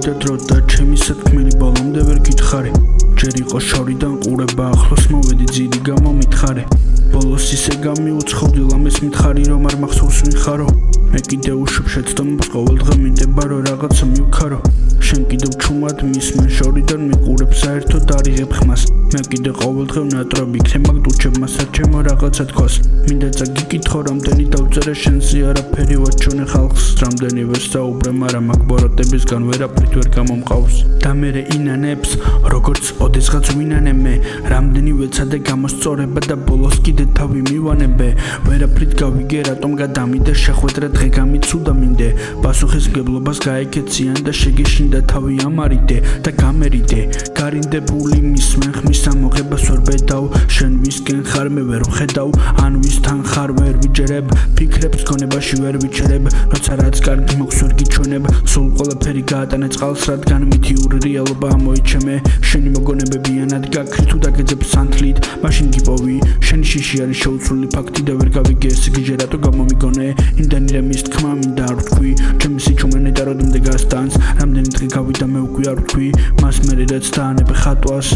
გავიდა დრო და ჩემი სათქმელი ბოლომდე ვერ გითხარი ჯერ იყო შორიდან ყურება ახლოს მოვედი ძირი გამომითხარე ბოლოს ისე გამიუცხობდი ლამეს მითხარი რომ არ მახსოვს ვინ ხარო მე კიდე უშვებ შეცდომებს ყოველდღე მინდება რომ რაღაცა მივქარო შენ კიდევ ჩუმად მისმენ შორიდან მიყურებ საერთოდ არიღებ ხმას მე კიდე ყოველდღე ნატრობი ქრემაკ დუჩებმა საჩემო რაღაცა თქოს მინდა წაგიკითხო რამდენი დავწერე შენზე არაფერი ვაჩვენე ხალხს რამდენი ვერ საუბრე მაგრამ მაგ ბოროტებისგან ვერაფრით ვერ გამომყავს და მერე ინანებს როგორც ოდესღაც ვინანე მე რამდენი ვეცადე გამოსწორება და ბოლოს კიდე თავი მივანებე ვერაფრით გავიგე რატომ გადამიდე შეხვედრა დღე გამიცუდა მინდე პასუხისმგებლობას გაეკეციან და შეგეშინდა თავი ამარიდე და გამერიდე გარინდებული მისმენ ხმის ამოღებას ვერ ბედავ შენ ვისკენ ხარ მე ვერ ვხედავ ან ვისთან ხარ ვერ ვიჯერებ ფიქრებს გონებაში ვერ ვიჩერებ როცა რაც კარგი მოქვს ვერ გიჩვენებ სულ ყველაფერი გაატანე წყალს რადგან მითიური რეალობა ამოიჩემე შენი მოგონებებიანად გაქრი თუ დაგეძებ სანთლით მაშინ გიპოვი შენი შიში არის შეუცვლელი ფაქტი და ვერ გავიგე ეს იგი რატო გამომიგონე იმდენი რა მის თქმა მინდა არ ვთქვი ჩემი სიჩუმენე და როდემდე გასტანს რამდენი დღე გავიდა მე უკვე არ ვთქვი მას მერე რაც დაანებე ხატვას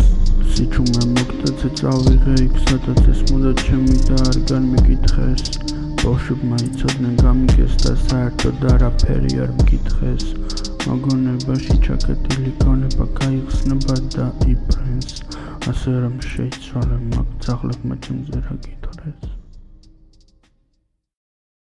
სიჩუმე მოგდაძე წავიღე იქ სადაც ეს მოდა ჩემი და არ განმიკითხეს ბავშვებმა იცოდნენ გამიგეს და საერთოდ არაფერი არ მკითხეს მოგონებაში ჩაკეტილი გონება გაიხსნება და იფრენს ასე რომ შეიცვალე მაგ ძაღლებმა ჩემზე რა გითხრეს